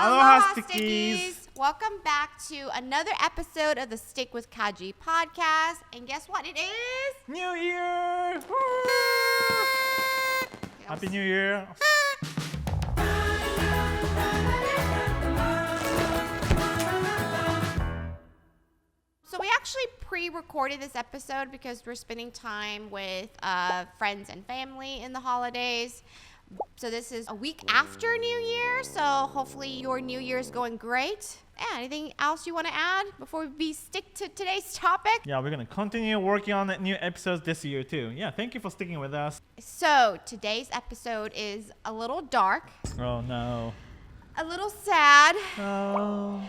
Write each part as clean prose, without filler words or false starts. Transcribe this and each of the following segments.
Aloha Stickies! Welcome back to another episode of the Stick with Kaji Podcast. And guess what? It is... New Year! Happy New Year! So we actually pre-recorded this episode because we're spending time with friends and family in the holidays. So this is a week after New Year, so hopefully your New Year is going great. Yeah, anything else you want to add before we stick to today's topic? Yeah, we're going to continue working on new episodes this year too. Yeah, thank you for sticking with us. So today's episode is a little dark. Oh no. A little sad. Oh.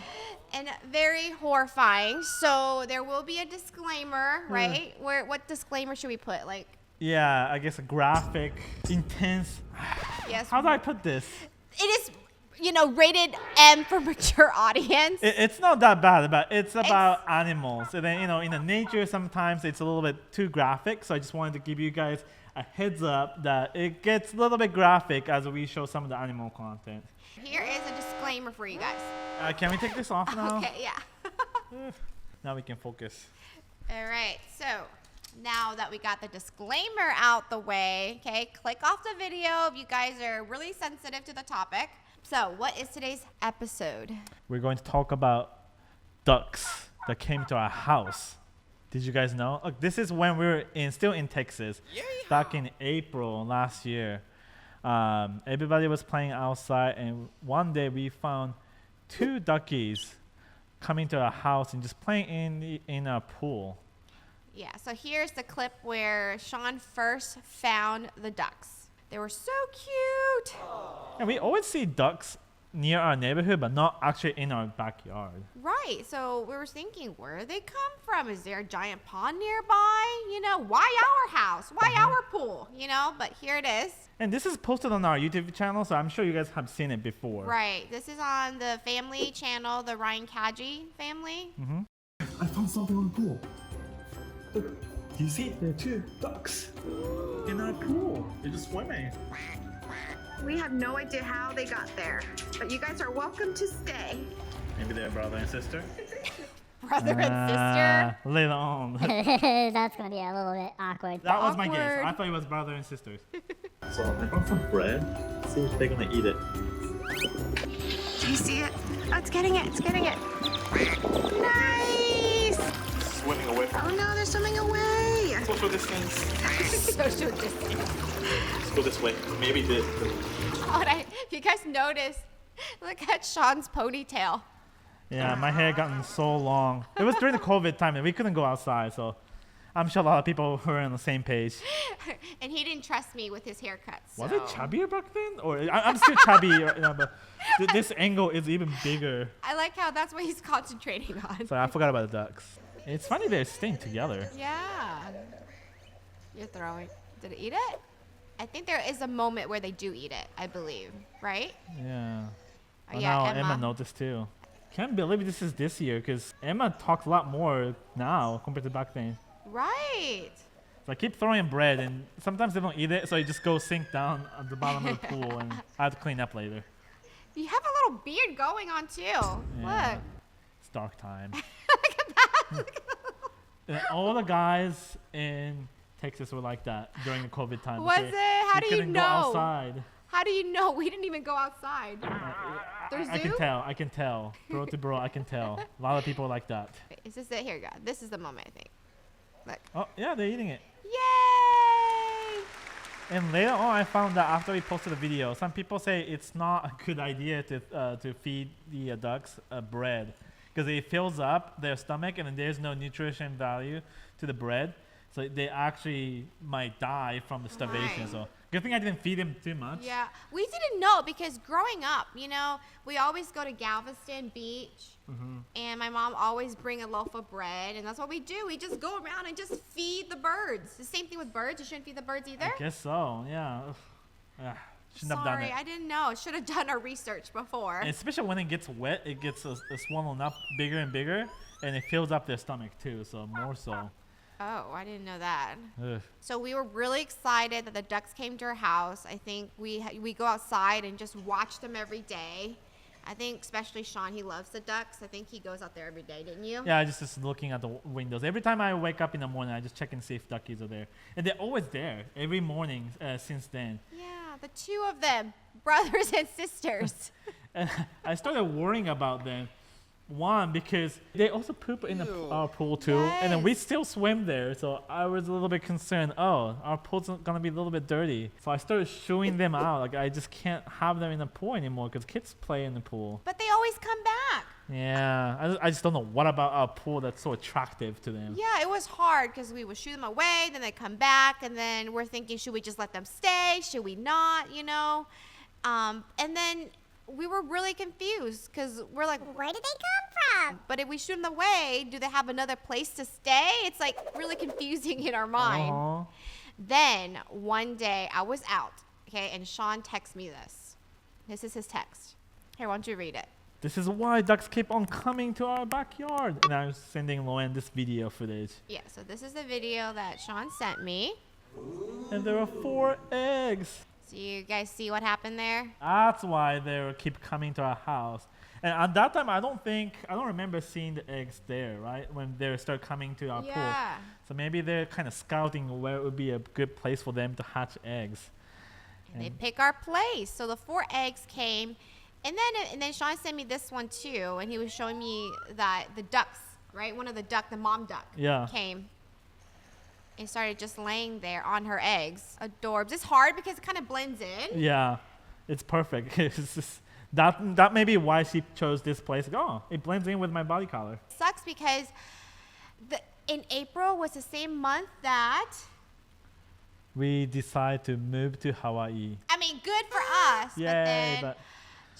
And very horrifying. So there will be a disclaimer, right? What disclaimer should we put? Like, yeah, I guess a graphic, intense. yes. How do I put this? It is, rated M for mature audience. It's not that bad, but it's about animals. And then, in the nature, sometimes it's a little bit too graphic. So I just wanted to give you guys a heads up that it gets a little bit graphic as we show some of the animal content. Here is a disclaimer for you guys. Can we take this off now? Okay, yeah. Now we can focus. All right, so now that we got the disclaimer out the way, okay, click off the video if you guys are really sensitive to the topic. So what is today's episode? We're going to talk about ducks that came to our house. Did you guys know? Look, this is when we were still in Texas, back in April last year. Everybody was playing outside, and one day we found 2 duckies coming to our house and just playing in a pool. Yeah, so here's the clip where Sean first found the ducks. They were so cute. And we always see ducks near our neighborhood, but not actually in our backyard. Right, so we were thinking, where do they come from? Is there a giant pond nearby? Why our house? Why our pool? But here it is. And this is posted on our YouTube channel, so I'm sure you guys have seen it before. Right, this is on the family channel, the Ryan Kaji family. Mm-hmm. I found something on the pool. Look, do you see? There are 2 ducks in our pool. They're just swimming. We have no idea how they got there, but you guys are welcome to stay. Maybe they're brother and sister. Brother and sister. Later on. That's gonna be a little bit awkward. That was my guess. Awkward. I thought it was brother and sisters. So I found some bread. See if they're gonna eat it. Do you see it? Oh, it's getting it. It's getting it. Nice. Swimming away from. Oh no, they're swimming away. Social distance. Social distance. Let's go this way. Maybe this. If you guys notice, look at Sean's ponytail. Yeah, my hair gotten so long. It was during the COVID time and we couldn't go outside, so I'm sure a lot of people were on the same page. And he didn't trust me with his haircut. Was it chubbier back then? Or I'm still chubby, but this angle is even bigger. I like how that's what he's concentrating on. So I forgot about the ducks. It's funny they're staying together. Yeah. You're throwing. Did it eat it? I think there is a moment where they do eat it, I believe. Right? Yeah. Oh, Now Emma noticed too. Can't believe this year because Emma talks a lot more now compared to back then. Right. So I keep throwing bread and sometimes they don't eat it, so it just goes sink down at the bottom of the pool and I have to clean up later. You have a little beard going on too. Yeah. Look. It's dark time. Look at that. And all the guys in Texas were like that during the COVID time. Was it? How do you couldn't know? Go outside. How do you know? We didn't even go outside. There's I can tell. Bro to bro, I can tell. A lot of people like that. Wait, is this it? Here we go. This is the moment, I think. Look. Oh, yeah, they're eating it. Yay! And later on, I found that after we posted the video, some people say it's not a good idea to feed the ducks bread because it fills up their stomach and then there's no nutrition value to the bread. So they actually might die from the starvation. Right. So good thing I didn't feed them too much. Yeah, we didn't know because growing up, we always go to Galveston Beach, and my mom always bring a loaf of bread, and that's what we do. We just go around and just feed the birds. The same thing with birds. You shouldn't feed the birds either. I guess so. Yeah. Shouldn't have done Sorry, it. I didn't know. Should have done our research before. And especially when it gets wet, it gets swollen up bigger and bigger, and it fills up their stomach too. So more so. Oh, I didn't know that. Ugh. So we were really excited that the ducks came to our house. I think we go outside and just watch them every day. I think especially Sean, he loves the ducks. I think he goes out there every day, didn't you? Yeah, I just looking at the windows. Every time I wake up in the morning, I just check and see if duckies are there. And they're always there every morning since then. Yeah, the two of them, brothers and sisters. And I started worrying about them. One, because they also poop in our pool too, and then we still swim there. So I was a little bit concerned. Oh, our pool's gonna be a little bit dirty. So I started shooing them out. Like I just can't have them in the pool anymore because kids play in the pool. But they always come back. Yeah, I just don't know what about our pool that's so attractive to them. Yeah, it was hard because we would shoot them away, then they come back, and then we're thinking, should we just let them stay? Should we not? You know, and then we were really confused because we're like, Where did they come from? but if we shoot them away, do they have another place to stay? It's like really confusing in our mind. Aw. Then one day I was out, okay, and Sean texts me this. This is his text. Here, why don't you read it? This is why ducks keep on coming to our backyard. And I was sending Loan this video footage. Yeah, so this is the video that Sean sent me. And there are 4 eggs. So you guys see what happened there? That's why they keep coming to our house. And at that time, I don't remember seeing the eggs there, right? When they start coming to our pool. Yeah. So maybe they're kind of scouting where would be a good place for them to hatch eggs. And they pick our place. So the 4 eggs came. And then Sean sent me this one too. And he was showing me that the ducks, right? One of the mom duck came. And started just laying there on her eggs. Adorbs. It's hard because it kind of blends in. Yeah, it's perfect. It's just, that may be why she chose this place. Like, oh, it blends in with my body color. Sucks because in April was the same month that, We decide to move to Hawaii. I mean, good for us. Yay, but then but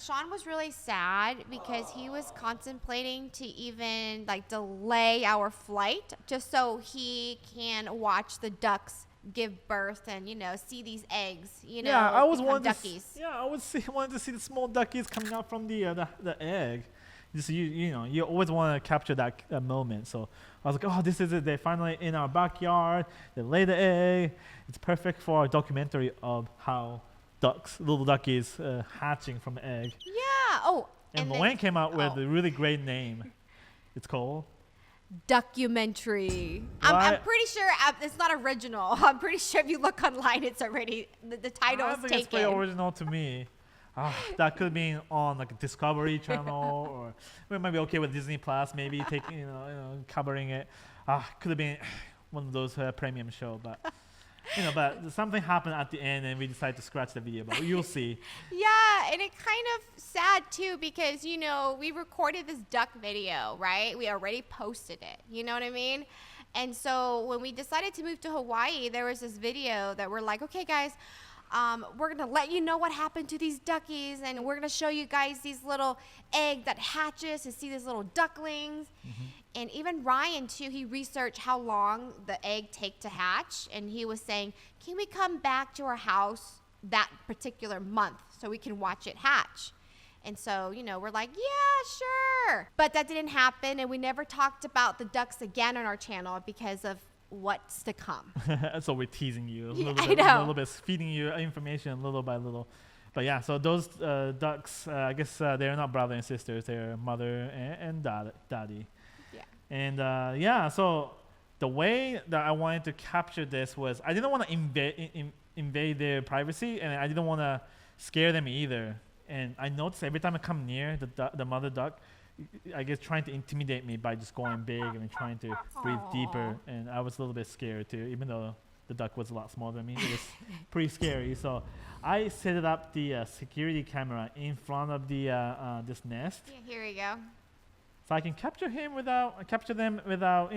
Sean was really sad because he was contemplating to even like delay our flight just so he can watch the ducks give birth and see these eggs. yeah, I was become wanting duckies. wanted to see the small duckies coming out from the egg. Just you always want to capture that moment. So I was like, oh, this is it. They're finally in our backyard. They lay the egg. It's perfect for our documentary of how little duckies hatching from the egg. Yeah. Oh, And then- Luann came out with a really great name. It's called documentary. I'm Why- pretty sure it's not original. I'm pretty sure if you look online, it's already the title I is think it's pretty taken. original to me. That could be on like a Discovery Channel, or we might be okay with Disney Plus, maybe taking covering it. Could have been one of those premium show, but but something happened at the end, and we decided to scratch the video. But you'll see. Yeah, and it kind of sad too because we recorded this duck video, right? We already posted it. You know what I mean? And so when we decided to move to Hawaii, there was this video that we're like, okay, guys. We're going to let you know what happened to these duckies, and we're going to show you guys these little egg that hatches and see these little ducklings. Mm-hmm. And even Ryan, too, he researched how long the egg take to hatch, and he was saying, can we come back to our house that particular month so we can watch it hatch? And so, we're like, yeah, sure. But that didn't happen, and we never talked about the ducks again on our channel because of what's to come. So we're teasing you a Yeah, little I bit, know. a little bit, feeding you information little by little. But yeah, so those ducks, I guess they're not brother and sisters. They're mother and daddy. Yeah. And so the way that I wanted to capture this was I didn't want to invade their privacy, and I didn't want to scare them either. And I noticed every time I come near the mother duck, I guess trying to intimidate me by just going big and trying to breathe deeper. And I was a little bit scared too, even though the duck was a lot smaller than me. It was pretty scary. So I set up the security camera in front of the this nest, Yeah, here we go. so I can capture them without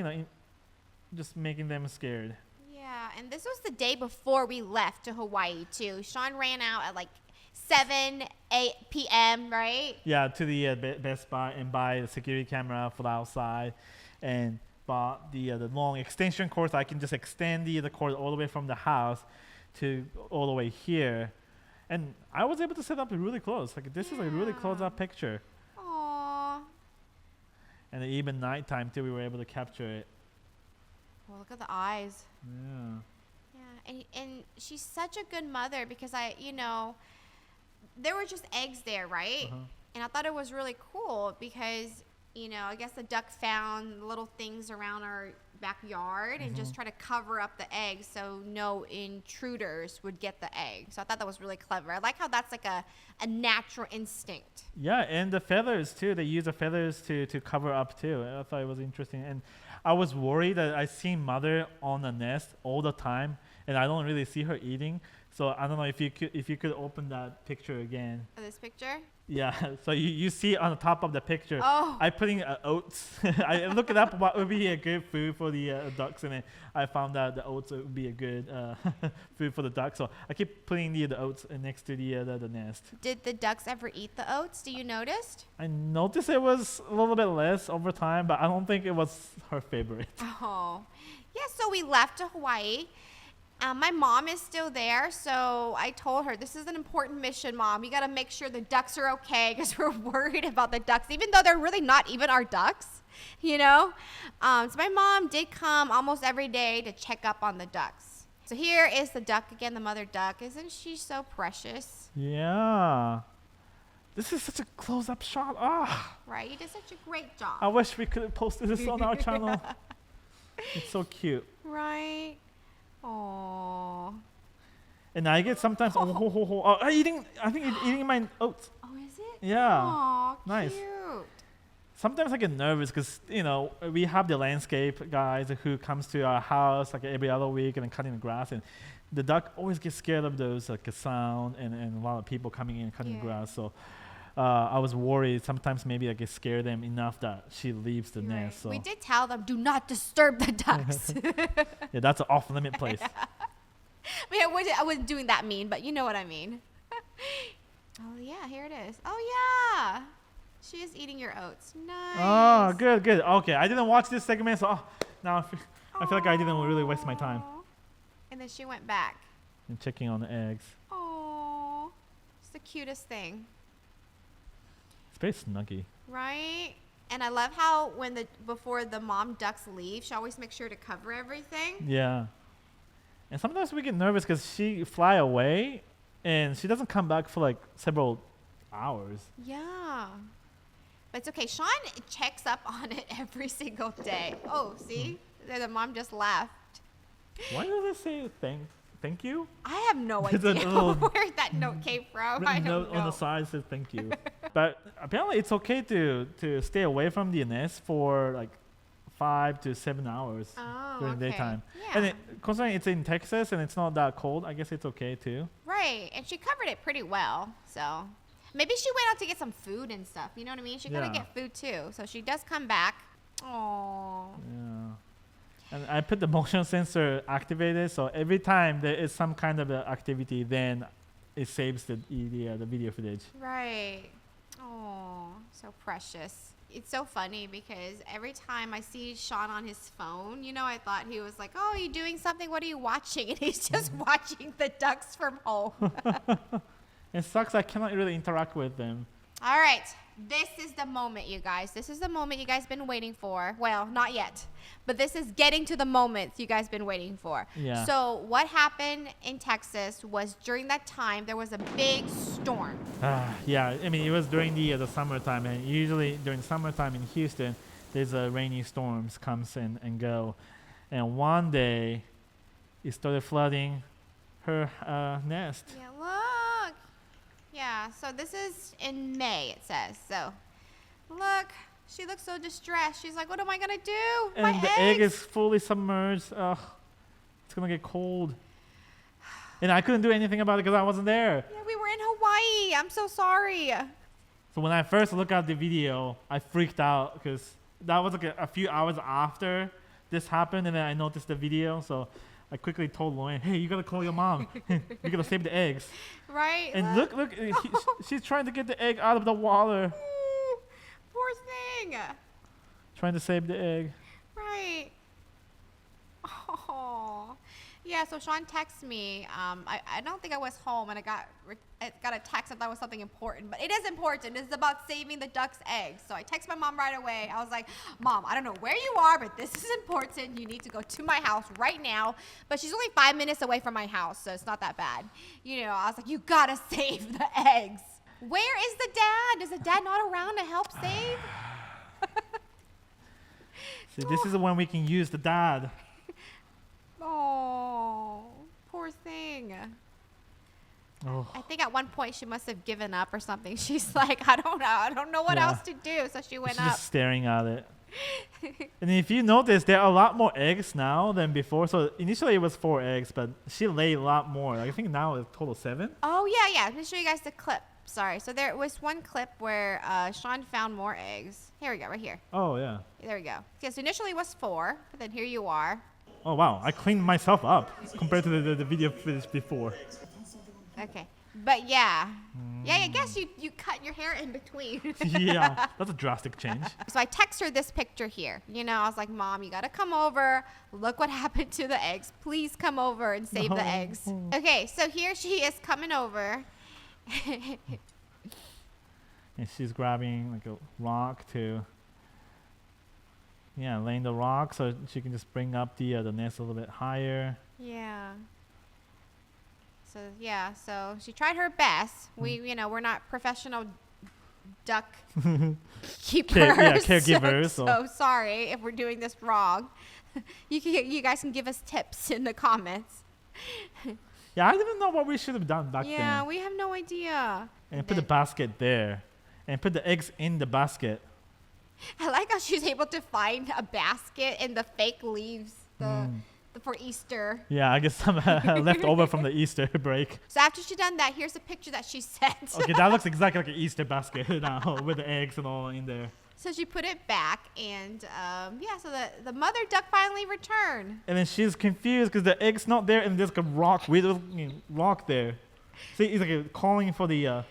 just making them scared. Yeah, and this was the day before we left to Hawaii too. Sean ran out at like 7, 8 p.m., right? Yeah, to the Best Buy and buy the security camera for the outside, and bought the long extension cord so I can just extend the cord all the way from the house to all the way here. And I was able to set up really close. Like this is a really close up picture. Aww. And even nighttime too, we were able to capture it. Well, look at the eyes. Yeah. Yeah, and she's such a good mother because there were just eggs there, right? Uh-huh. And I thought it was really cool because, you know, I guess the duck found little things around our backyard and just try to cover up the eggs so no intruders would get the egg. So I thought that was really clever. I like how that's like a natural instinct. Yeah, and the feathers too. They use the feathers to cover up too. I thought it was interesting. And I was worried that I seen mother on the nest all the time, and I don't really see her eating. So I don't know if you could open that picture again. Oh, this picture? Yeah, so you see on the top of the picture, Oh. I putting oats. I looked it up what would be a good food for the ducks, and then I found out the oats would be a good food for the ducks. So I keep putting the oats next to the nest. Did the ducks ever eat the oats? Do you notice? I noticed it was a little bit less over time, but I don't think it was her favorite. Oh, yeah. So we left to Hawaii. My mom is still there, so I told her, this is an important mission, Mom. You got to make sure the ducks are okay because we're worried about the ducks, even though they're really not even our ducks, you know? So my mom did come almost every day to check up on the ducks. So here is the duck again, the mother duck. Isn't she so precious? Yeah. This is such a close-up shot. Right? You did such a great job. I wish we could have posted this on our channel. It's so cute. Right? Aww. And I get sometimes eating. I think it's eating my oats. Oh, is it? Yeah. Aw, Nice. cute. Sometimes I get nervous because we have the landscape guys who comes to our house like every other week and then cutting the grass, and the duck always gets scared of those like a sound and a lot of people coming in and cutting the grass. So I was worried sometimes maybe I could scare them enough that she leaves the Right. nest. So We did tell them, do not disturb the ducks. yeah, that's an off-limit place. I mean, I wasn't doing that mean, but you know what I mean. Oh, yeah, here it is. Oh, yeah. She is eating your oats. Nice. Oh, good. Okay, I didn't watch this segment, so now I feel like I didn't really waste my time. Aw. And then she went back. And checking on the eggs. Oh, it's the cutest thing, It's very snuggy. right? And I love how before the mom ducks leave, she always makes sure to cover everything. Yeah. And sometimes we get nervous because she fly away and she doesn't come back for like several hours. Yeah. But it's okay. Sean checks up on it every single day. Oh, see? The mom just laughed. Why does it say thank you? I have no There's a idea little where that note came from. I Written don't note know. on the side says thank you. But apparently it's okay to stay away from the nest for like 5 to 7 hours Oh, during okay. daytime. Yeah. And considering it's in Texas and it's not that cold, I guess it's okay too. Right. And she covered it pretty well. So maybe she went out to get some food and stuff. You know what I mean? She got to Yeah. get food too. So she does come back. Oh. Yeah. And I put the motion sensor activated, so every time there is some kind of activity, then it saves the video footage. Right. Oh, so precious. It's so funny because every time I see Sean on his phone, I thought he was like, oh, are you doing something? What are you watching? And he's just watching the ducks from home. It sucks I cannot really interact with them. All right. This is the moment, you guys. This is the moment you guys been waiting for. Well, not yet. But this is getting to the moment you guys been waiting for. Yeah. So what happened in Texas was during that time, there was a big storm. Yeah, I mean, it was during the summertime, and usually during summertime in Houston, there's rainy storms comes and go. And one day, it started flooding her nest. Yeah, look. Yeah, so this is in May, it says. So, look, she looks so distressed. She's like, what am I going to do? And My the egg eggs. is fully submerged. It's going to get cold. And I couldn't do anything about it because I wasn't there. Yeah, we were in Hawaii. I'm so sorry. So when I first looked at the video, I freaked out because that was like a few hours after this happened, and then I noticed the video. So I quickly told Lauren, hey, you got to call your mom. You got to save the eggs. Right? And look, she's trying to get the egg out of the water. Poor thing. Trying to save the egg. Right. Oh. Yeah, so Sean texted me. I don't think I was home, and I got a text that was something important. But it is important. It's about saving the duck's eggs. So I texted my mom right away. I was like, Mom, I don't know where you are, but this is important. You need to go to my house right now. But she's only 5 minutes away from my house, so it's not that bad. I was like, you got to save the eggs. Where is the dad? Is the dad not around to help save? See, this is when we can use the dad. Oh, poor thing. Oh. I think at one point she must have given up or something. She's like, I don't know what Yeah. else to do. So she went She's up. just staring at it. And if you notice, there are a lot more eggs now than before. So initially it was 4 eggs, but she laid a lot more. Like, I think now it's total 7. Oh, yeah. Let me show you guys the clip. Sorry. So there was one clip where Sean found more eggs. Here we go, right here. Oh, yeah. There we go. Yeah, so initially it was 4, but then here you are. Oh, wow. I cleaned myself up compared to the video footage before. Okay. But yeah. Yeah, I guess you cut your hair in between. Yeah, that's a drastic change. So I text her this picture here. You know, I was like, Mom, you got to come over. Look what happened to the eggs. Please come over and save the eggs. Okay, so here she is coming over. And she's grabbing like a rock to, laying the rock so she can just bring up the nest a little bit higher. Yeah. So yeah, so she tried her best. We're not professional duck keepers. Caregivers. So sorry if we're doing this wrong. You guys can give us tips in the comments. Yeah, I didn't know what we should have done back then. Yeah, we have no idea. And put the basket there. And put the eggs in the basket. I like how she was able to find a basket in the fake leaves for Easter. Yeah, I guess some left over from the Easter break. So after she done that, here's a picture that she sent. Okay, that looks exactly like an Easter basket now with the eggs and all in there. So she put it back, and so the mother duck finally returned. And then she's confused because the egg's not there, and there's like a rock, weird rock there. See, it's like calling for the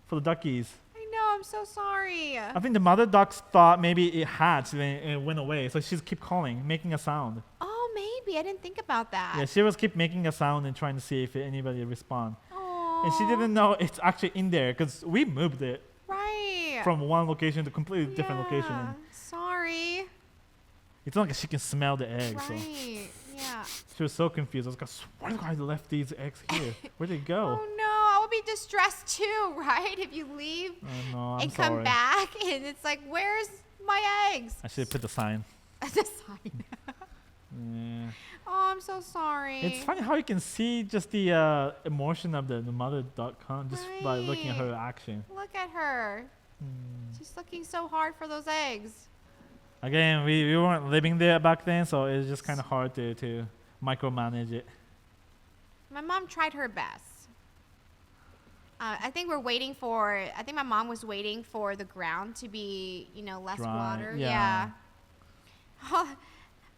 duckies. I know, I'm so sorry. I think the mother ducks thought maybe it hatched and it went away, so she's keep calling, making a sound. Oh, maybe I didn't think about that. Yeah, she was keep making a sound and trying to see if anybody respond. Aww. And she didn't know it's actually in there because we moved it Right. from one location to completely different location. And Sorry. it's not like she can smell the eggs. So Right. Yeah. she was so confused. I was like, I swear to God, I left these eggs here. Where'd they go? Oh no, I would be distressed too, right? If you leave Oh, no, I'm and sorry. come back and it's like, where's my eggs? I should have put the sign. The sign. Yeah. Oh, I'm so sorry. It's funny how you can see just the emotion of the mother duck just by looking at her action. Look at her. She's looking so hard for those eggs. Again, we weren't living there back then, so it's just kind of hard to micromanage it. My mom tried her best. I think my mom was waiting for the ground to be, less Dry, water. yeah.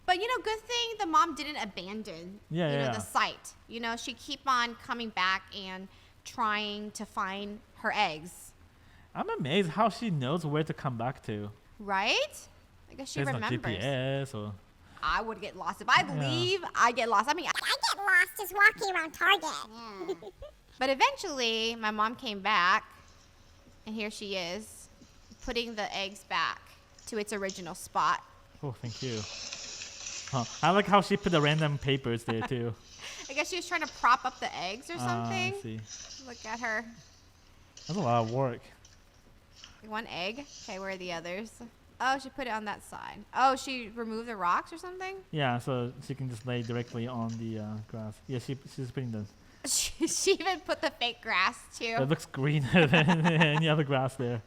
But, good thing the mom didn't abandon, the site. She keep on coming back and trying to find her eggs. I'm amazed how she knows where to come back to. Right? I guess she There's remembers. no GPS or... I would get lost. If I leave, I get lost. I mean, I get lost just walking around Target. but eventually, my mom came back, and here she is, putting the eggs back to its original spot. Oh, thank you. Huh. I like how she put the random papers there too. I guess she was trying to prop up the eggs or something. I see. Look at her. That's a lot of work. One egg. Okay, where are the others? Oh, she put it on that side. Oh, she removed the rocks or something? Yeah, so she can just lay directly on the grass. Yeah, she's putting the... She even put the fake grass too. It looks greener than any other grass there.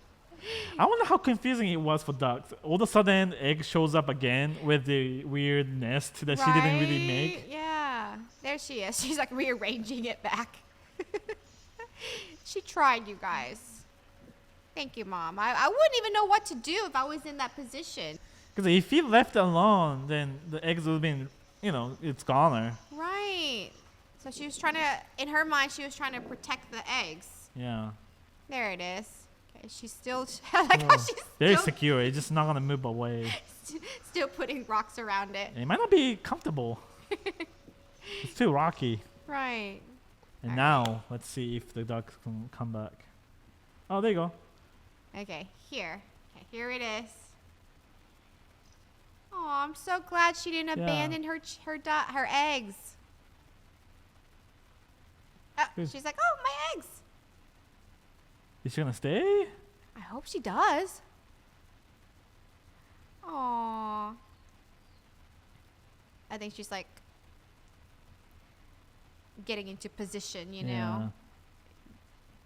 I wonder how confusing it was for ducks. All of a sudden, egg shows up again with the weird nest that she didn't really make. Yeah. There she is. She's like rearranging it back. She tried, you guys. Thank you, Mom. I wouldn't even know what to do if I was in that position. Because if you left it alone, then the eggs would have been, it's goner. Right. So she was trying to, in her mind, she was trying to protect the eggs. Yeah. There it is. Okay, she's still, I like how she's Very still, secure. It's just not going to move away. still putting rocks around it. It might not be comfortable. It's too rocky. Right. And now, let's see if the ducks can come back. Oh, there you go. Okay, here. Okay, here it is. Oh, I'm so glad she didn't abandon her eggs. Oh, Good. she's like, oh, my eggs. Is she gonna stay? I hope she does. Aww. I think she's like getting into position, you know.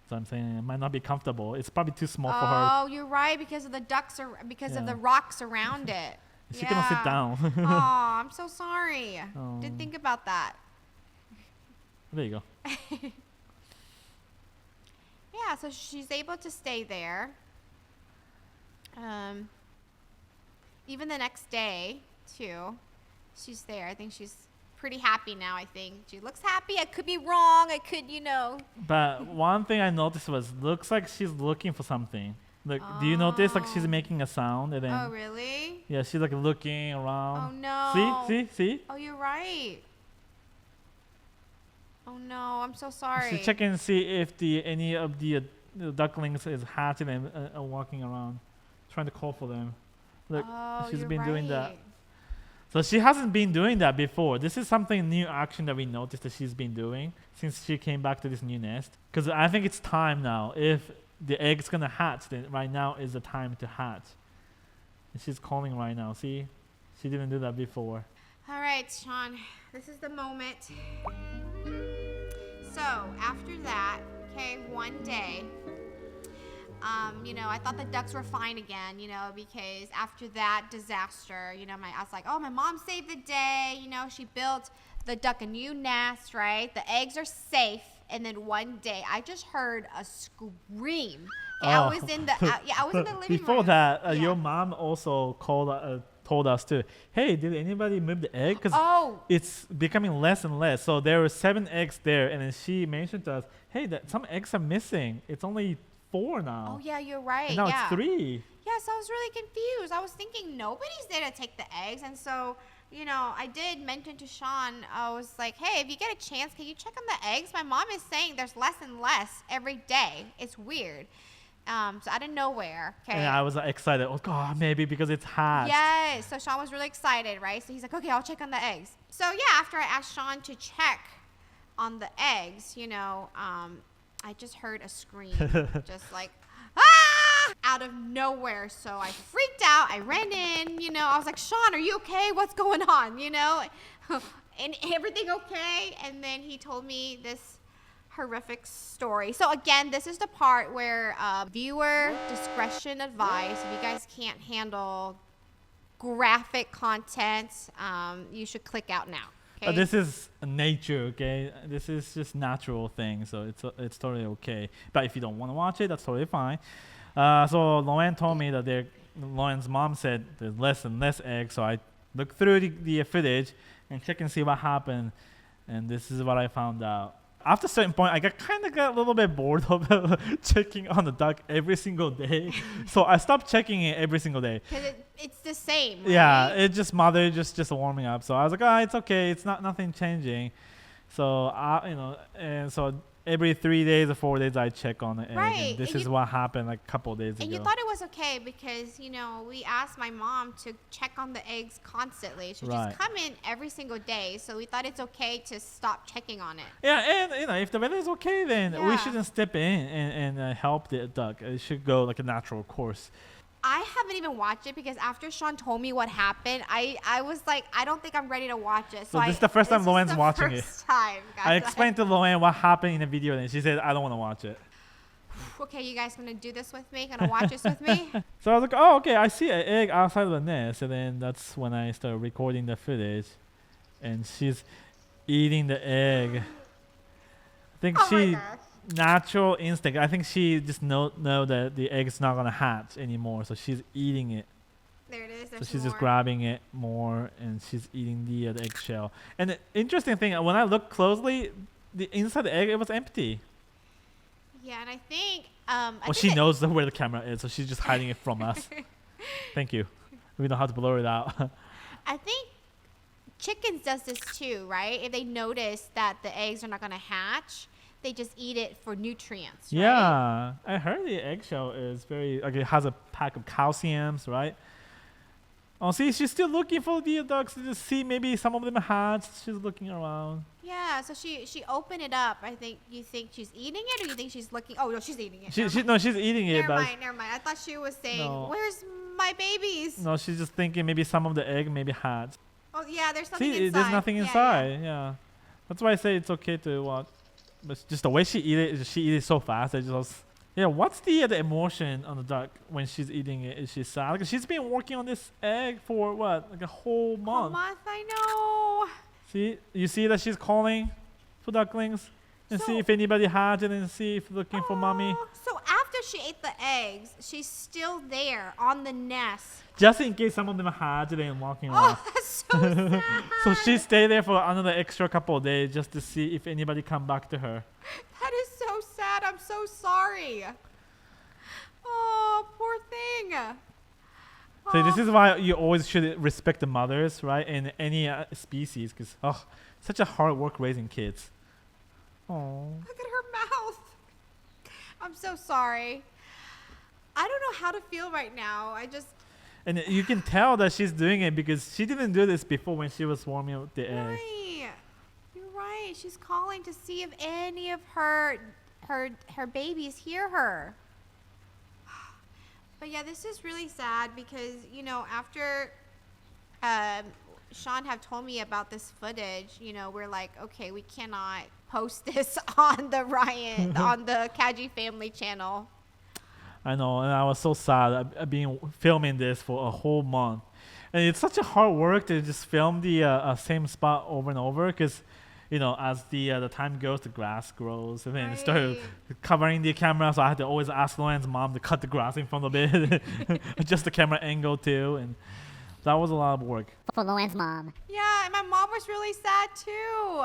So I'm saying it might not be comfortable. It's probably too small for her. Oh, you're right, because of the ducks or because of the rocks around it. She cannot sit down. Oh, I'm so sorry. Oh. Didn't think about that. There you go. Yeah, so she's able to stay there. Even the next day, too, she's there. I think she's pretty happy now, I think. She looks happy. I could be wrong. I could, But one thing I noticed was, looks like she's looking for something. Look, do you notice like she's making a sound and then? Oh, really? Yeah, she's like looking around. Oh, no. See? Oh, you're right. Oh, no. I'm so sorry. She's checking to see if any of the ducklings is hatching and walking around, trying to call for them. Look, she's been doing that. So she hasn't been doing that before. This is something new action that we noticed that she's been doing since she came back to this new nest. Because I think it's time now. If the egg's gonna hatch, then right now is the time to hatch. And she's calling right now. See? She didn't do that before. All right, Sean. This is the moment. So after that, okay, one day, I thought the ducks were fine again, because after that disaster, I was like, oh, my mom saved the day. She built the duck a new nest, right? The eggs are safe. And then one day, I just heard a scream. Okay, I was in the living room. Before that, your mom also told us too, hey, did anybody move the egg? Because it's becoming less and less. So there were 7 eggs there, and then she mentioned to us, hey, some eggs are missing. It's only 4 now. Oh, yeah, you're right. And now it's 3. Yeah, so I was really confused. I was thinking nobody's there to take the eggs. And so, I did mention to Sean, I was like, hey, if you get a chance, can you check on the eggs? My mom is saying there's less and less every day. It's weird. So out of nowhere, okay. And I was excited. Oh, God, maybe because it's hatched. Yes. So Sean was really excited, right? So he's like, okay, I'll check on the eggs. So, yeah, after I asked Sean to check on the eggs, I just heard a scream, just like, ah, out of nowhere. So I freaked out. I ran in, I was like, Sean, are you okay? What's going on? And everything okay? And then he told me this horrific story. So again, this is the part where viewer discretion advised. If you guys can't handle graphic content, you should click out now. Okay? This is nature, okay? This is just natural thing, so it's totally okay. But if you don't want to watch it, that's totally fine. So Loan told me that Loan's mom said there's less and less eggs, so I looked through the footage and check and see what happened, and this is what I found out. After a certain point, I got a little bit bored of checking on the duck every single day. So I stopped checking it every single day. Because it's the same, right? Yeah, it just mother just warming up. So I was like, it's okay. It's nothing changing. So and so every 3 days or 4 days I check on the egg. Right. And this is what happened like a couple of days ago. And you thought it was okay because, we asked my mom to check on the eggs constantly. She would just come in every single day. So we thought it's okay to stop checking on it. Yeah, and if the weather is okay, then we shouldn't step in and help the duck. It should go like a natural course. I haven't even watched it because after Sean told me what happened, I was like, I don't think I'm ready to watch it. So this is the first time Loan's watching it. Time, guys. I explained to Loan what happened in the video, and she said, I don't want to watch it. Okay, you guys gonna do this with me? Gonna watch this with me? So I was like, oh, okay, I see an egg outside of the nest. And then that's when I started recording the footage. And she's eating the egg. I think natural instinct. I think she just know that the egg's not gonna hatch anymore, so she's eating it. There it is. So she's just grabbing it more, and she's eating the eggshell. And the interesting thing, when I looked closely, the inside the egg, it was empty. Yeah, and I think she knows where the camera is, so she's just hiding it from us. Thank you. We know how to blur it out. I think chickens does this too, right? If they notice that the eggs are not gonna hatch, they just eat it for nutrients, right? Yeah, I heard the eggshell is very, it has a pack of calciums, right? Oh, see, she's still looking for the ducks to just see maybe some of them hatched. She's looking around. Yeah, so she opened it up. I think you think she's eating it, or you think she's looking? Oh no, she's eating it. She's eating it, but Never mind. I thought she was saying, No. "Where's my babies?" no, she's just thinking maybe some of the egg maybe hatched. Oh yeah, there's something See, inside. there's nothing Yeah, inside. Yeah. That's why I say it's okay to watch. But it's just the way she eat it so fast. I just what's the emotion on the duck when she's eating it? Is she sad? Like, she's been working on this egg for what, like a whole Yeah. month. A month, I know. See, you see that she's calling for ducklings and see So- if anybody hatched it and see if looking for mommy. Oh, so after she ate the eggs, she's still there on the nest. Just in case some of them hatched it and walking Oh, off. that's so sad. So she stayed there for another extra couple of days just to see if anybody come back to her. That is so sad. I'm so sorry. Oh, poor thing. So this is why you always should respect the mothers, right, in any species, because such a hard work raising kids. Oh, Look at her mouth. I'm so sorry. I don't know how to feel right now. and you can tell that she's doing it because she didn't do this before when she was warming up the egg. Right. You're right. She's calling to see if any of her babies hear her. But yeah, this is really sad because, after Sean have told me about this footage, we're like, okay, we cannot post this on the on the Kaji family channel. I know, and I was so sad. I've been filming this for a whole month, and it's such a hard work to just film the same spot over and over because, as the time goes, the grass grows, and then it started covering the camera. So I had to always ask Lauren's mom to cut the grass in front of it, adjust the camera angle too, and that was a lot of work. For Lauren's mom. Yeah, and my mom was really sad too.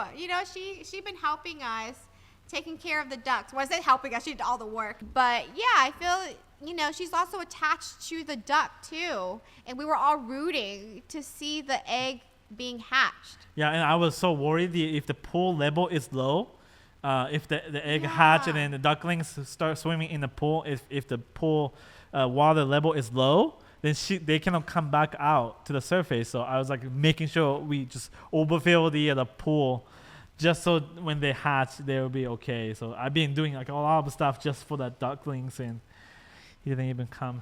She been helping us, taking care of the ducks. When I said helping us, she did all the work. But yeah, I feel, she's also attached to the duck too. And we were all rooting to see the egg being hatched. Yeah, and I was so worried if the pool level is low, if the egg hatch and then the ducklings start swimming in the pool, if the pool water level is low, then they cannot come back out to the surface. So I was like making sure we just overfill the pool, just so when they hatch, they'll be okay. So I've been doing like a lot of stuff just for the ducklings, and he didn't even come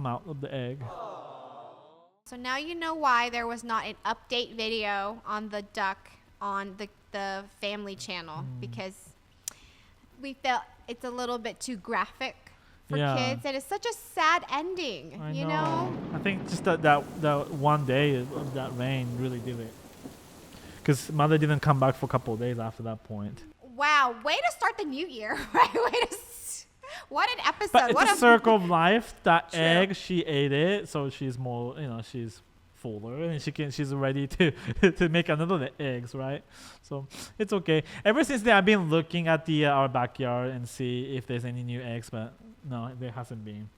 out of the egg. So now you know why there was not an update video on the duck on the family channel, because we felt it's a little bit too graphic for kids, and it's such a sad ending. I you know. I think just that one day of that rain really did it, because mother didn't come back for a couple of days after that point. Wow, way to start the new year, right? What an episode! But what it's a circle of life. That True. egg, she ate it, so she's more, she's fuller, and she's ready to to make another eggs, right? So it's okay. Ever since then, I've been looking at our backyard and see if there's any new eggs, but no, there hasn't been.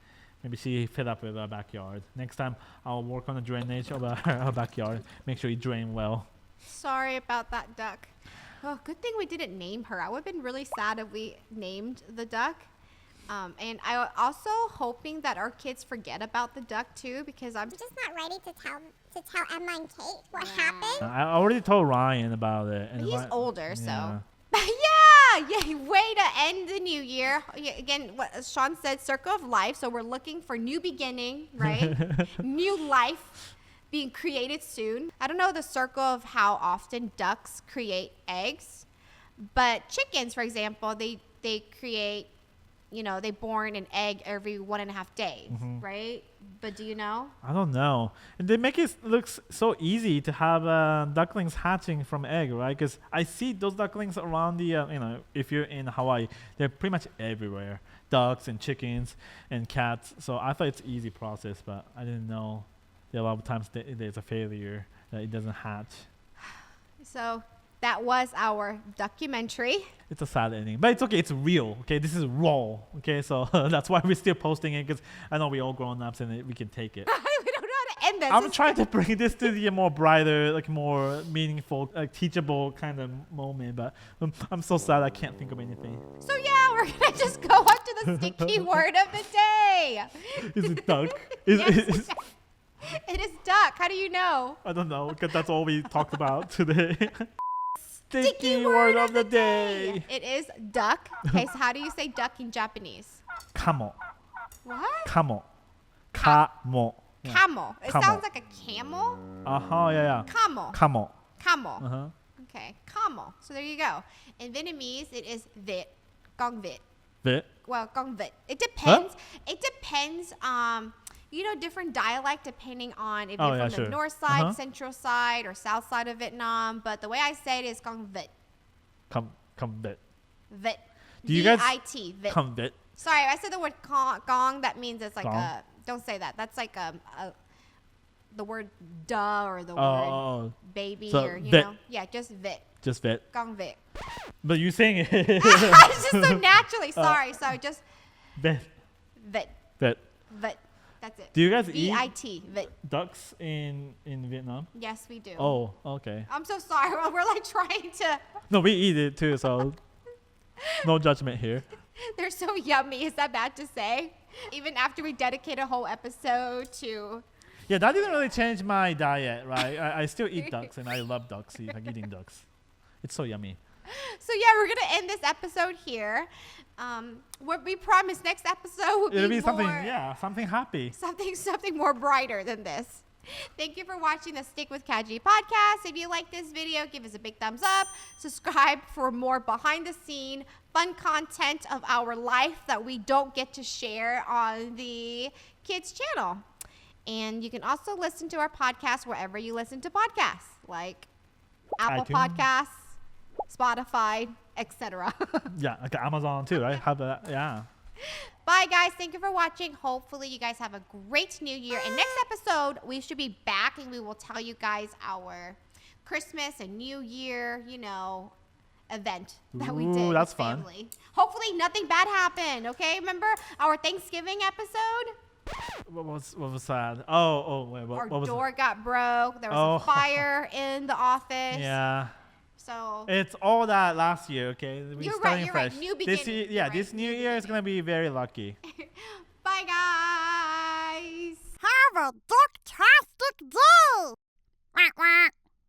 Maybe she fed up with our backyard. Next time, I'll work on the drainage of our backyard. Make sure you drain well. Sorry about that duck. Oh, good thing we didn't name her. I would have been really sad if we named the duck. And I also hoping that our kids forget about the duck too, because I'm just not ready to tell Emma and Kate what happened. I already told Ryan about it. And he's older, so. Yeah. Yeah, way to end the new year. Yeah, again, what Sean said, circle of life. So we're looking for new beginning, right? New life being created soon. I don't know the circle of how often ducks create eggs, but chickens, for example, they create, they born an egg every 1.5 days, right? But do you know? I don't know. And they make it look so easy to have ducklings hatching from egg, right? Because I see those ducklings around the, if you're in Hawaii, they're pretty much everywhere. Ducks and chickens and cats. So I thought it's an easy process, but I didn't know that a lot of times there's a failure, that it doesn't hatch. So that was our documentary. It's a sad ending, but it's okay. It's real. Okay, this is raw. Okay, so that's why we're still posting it, because I know we all grown ups and we can take it. We don't know how to end this. I'm trying to bring this to the more brighter, like more meaningful, like teachable kind of moment, but I'm so sad I can't think of anything. So yeah, we're gonna just go on to the sticky word of the day. Is it duck? Yes. It is duck. How do you know? I don't know, because that's all we talked about today. Sticky word of the day. It is duck. Okay, so how do you say duck in Japanese? Kamo. What? Kamo. Kamo. Yeah. Camel. It Camel. sounds like a camel. Yeah. Camel. Kamo. Camel. Uh-huh. Okay, camel. So there you go. In Vietnamese, it is vit. Gong vit. Vit. Well, gong vit. It depends. It depends. Different dialect depending on if you're from the north side, central side, or south side of Vietnam. But the way I say it is gong vit. Come vit. Vit. Do you guys V-I-T. Vit. come vit? Sorry, I said the word gong. That means it's like Gong. don't say that. That's like the word duh or the word baby So or vit. Yeah, just vit. Just vit. Gong vit. But you saying it. It's just so naturally. Sorry, just Vit. vit. Vit. Vit. That's it. Do you guys eat V-I-T. Vit. ducks in Vietnam? Yes, we do. Oh, okay. I'm so sorry. We're like trying to. No, we eat it too, so no judgment here. They're so yummy. Is that bad to say? Even after we dedicate a whole episode to. Yeah, that didn't really change my diet, right? I still eat ducks, and I love ducks. Like eating ducks. It's so yummy. So yeah, we're gonna end this episode here. What we promise next episode will It'll be be something, more, something happy. something more brighter than this. Thank you for watching the Stick with Kaji podcast. If you like this video, give us a big thumbs up. Subscribe for more behind the scene fun content of our life that we don't get to share on the kids channel. And you can also listen to our podcast wherever you listen to podcasts, like Apple iTunes. Podcasts, Spotify, etc. Yeah, like Amazon too, right? How about that? Yeah. Bye, guys. Thank you for watching. Hopefully, you guys have a great new year. And next episode, we should be back and we will tell you guys our Christmas and New Year, event that we did. Ooh, that's with fun. family. Hopefully, nothing bad happened. Okay, remember our Thanksgiving episode? What was that? Oh, wait, Our what was door got broke. There was a Oh. fire in the office. Yeah. So It's all that last year, okay? We're You're starting right, you're right. fresh. New This beginning. year, You're right. this new year is gonna be very lucky. bye, guys. Have a duck-tastic day! Quack, quack.